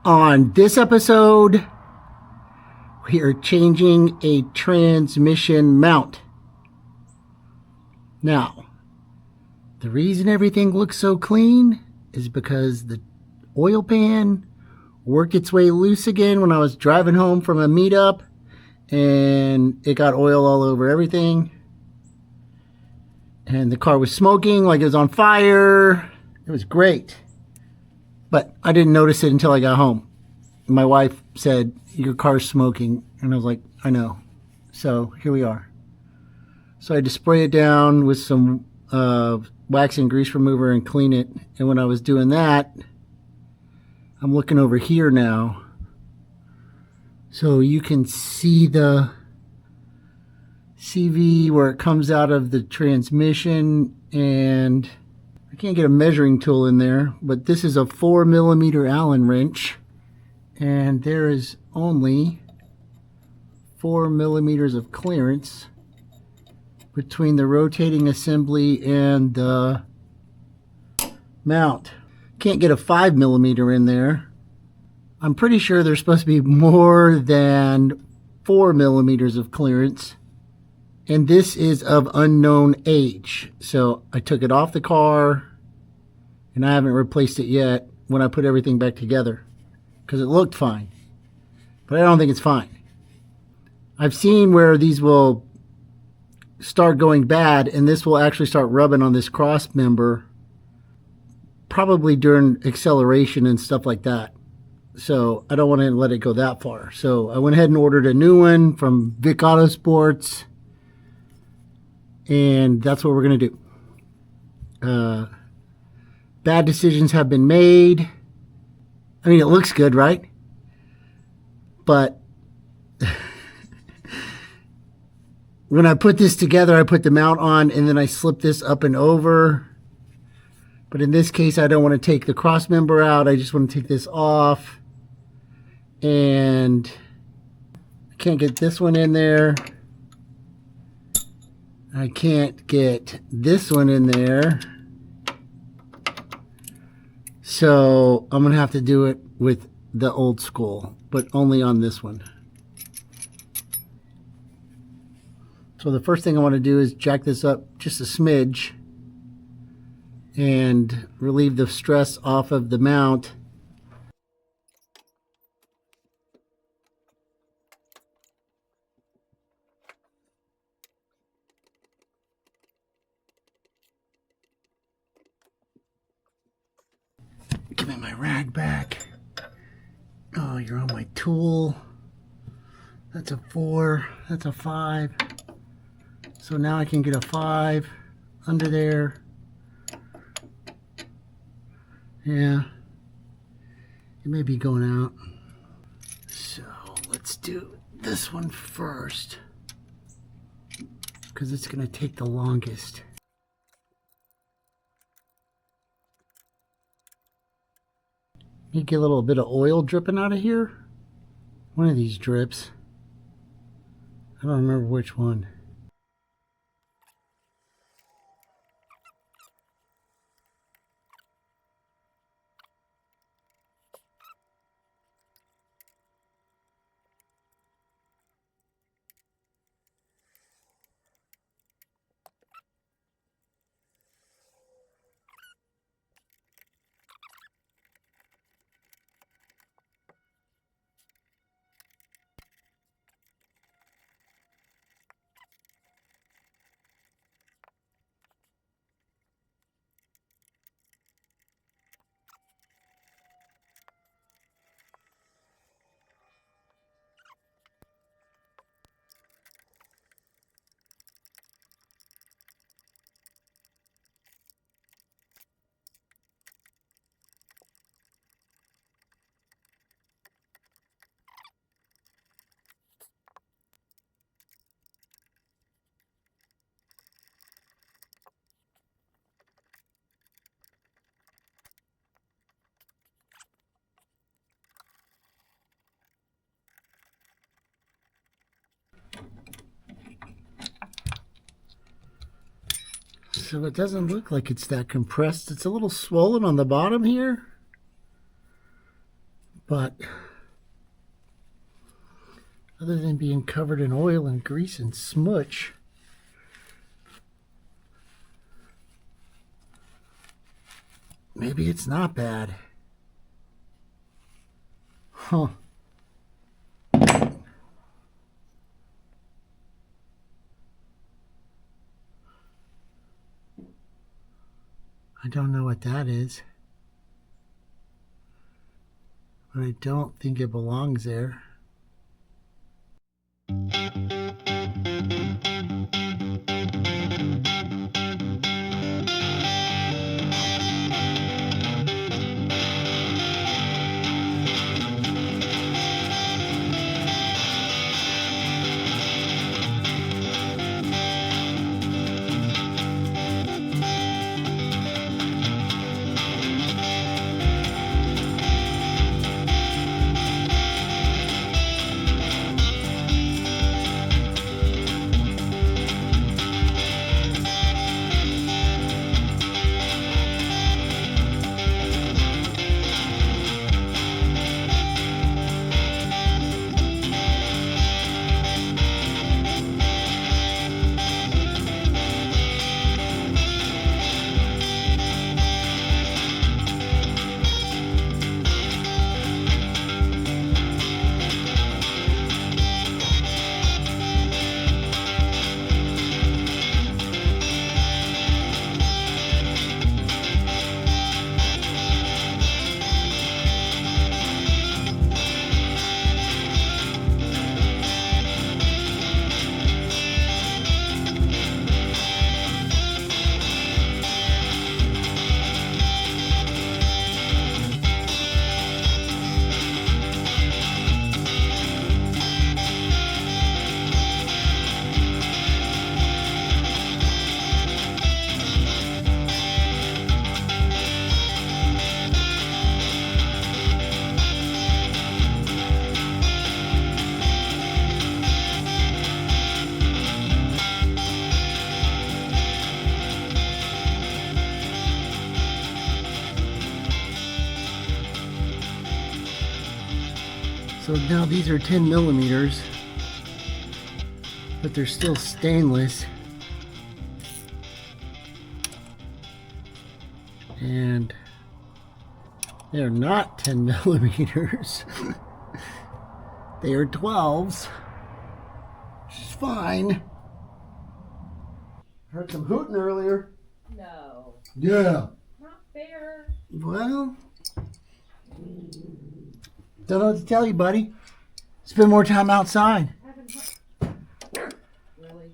On this episode, we are changing a transmission mount. Now, the reason everything looks so clean is because the oil pan worked its way loose again when I was driving home from a meetup, and it got oil all over everything. And the car was smoking like it was on fire. It was great. But I didn't notice it until I got home. My wife said, "Your car's smoking." And I was like, "I know." So here we are. So I had to spray it down with some wax and grease remover and clean it. And when I was doing that, I'm looking over here now. So you can see the CV where it comes out of the transmission, and I can't get a measuring tool in there, but this is a 4mm Allen wrench, and there is only 4mm of clearance between the rotating assembly and the mount. Can't get a 5mm in there. I'm pretty sure there's supposed to be more than 4mm of clearance. And this is of unknown age. So I took it off the car, and I haven't replaced it yet when I put everything back together, because it looked fine. But I don't think it's fine. I've seen where these will start going bad, and this will actually start rubbing on this cross member, probably during acceleration and stuff like that. So I don't want to let it go that far. So I went ahead and ordered a new one from Vick Autosports. And that's what we're going to do. Bad decisions have been made. I mean, it looks good, right? But when I put this together, I put the mount on, and then I slip this up and over. But in this case, I don't want to take the cross member out. I just want to take this off. And I can't get this one in there. I can't get this one in there. So I'm going to have to do it with the old school, but only on this one. So the first thing I want to do is jack this up just a smidge and relieve the stress off of the mount. Give me my rag back. Oh, you're on my tool. That's a 4. That's a 5. So now I can get a 5 under there. Yeah. It may be going out. So let's do this one first, because it's going to take the longest. You get a little bit of oil dripping out of here. One of these drips. I don't remember which one. So it doesn't look like it's that compressed. It's a little swollen on the bottom here, But other than being covered in oil and grease and smudge, maybe it's not bad. Huh. I don't know what that is, but I don't think it belongs there. So now these are 10 millimeters, but they're still stainless. And they're not 10 millimeters. They are 12s, which is fine. Heard some hooting earlier. No. Yeah. Not fair. Well, don't know what to tell you, buddy. Spend more time outside. Really?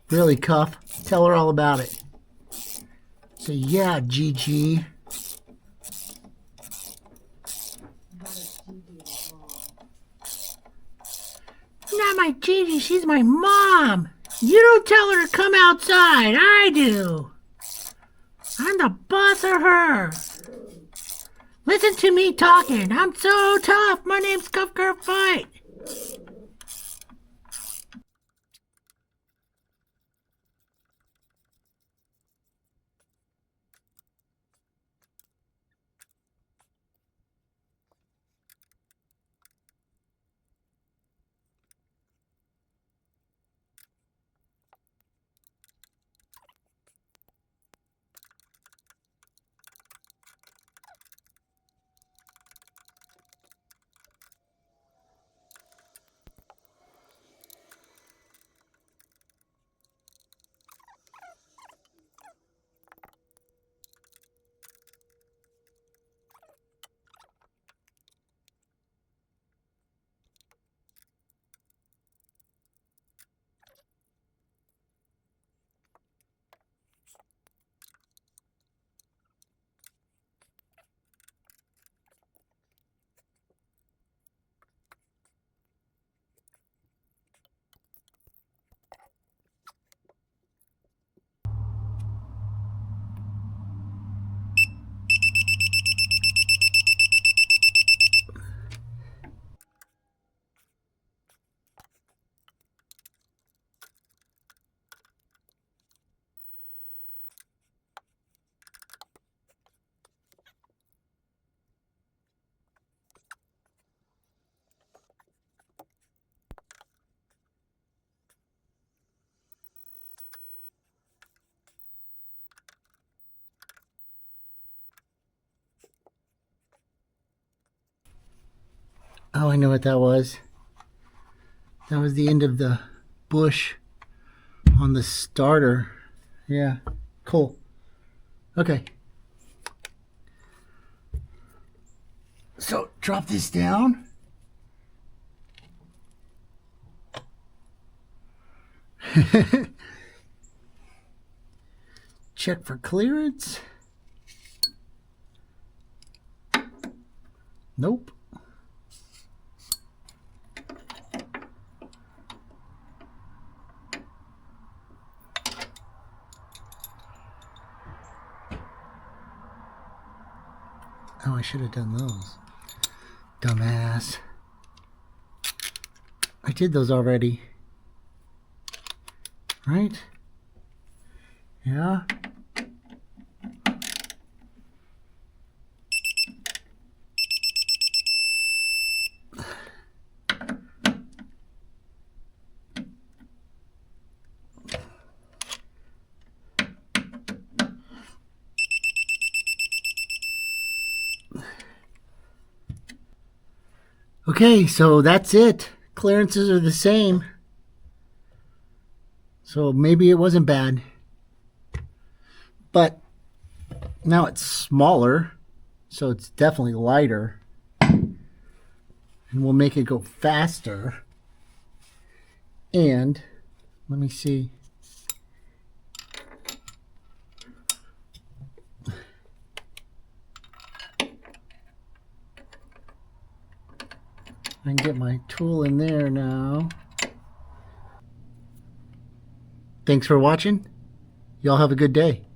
Really, Cuff. Tell her all about it. So yeah, Gigi. Not my Gigi, she's my mom. You don't tell her to come outside. I do. I'm the boss of her. Listen to me talking. I'm so tough. My name's Cuff Curve Fight. Oh, I know what that was. That was the end of the bush on the starter. Yeah, cool. Okay. So drop this down. Check for clearance. Nope. Oh, I should have done those. Dumbass. I did those already. Right? Yeah. Okay, so that's it. Clearances are the same. So maybe it wasn't bad. But now it's smaller, so it's definitely lighter. And we'll make it go faster. And let me see. I can get my tool in there now. Thanks for watching. Y'all have a good day.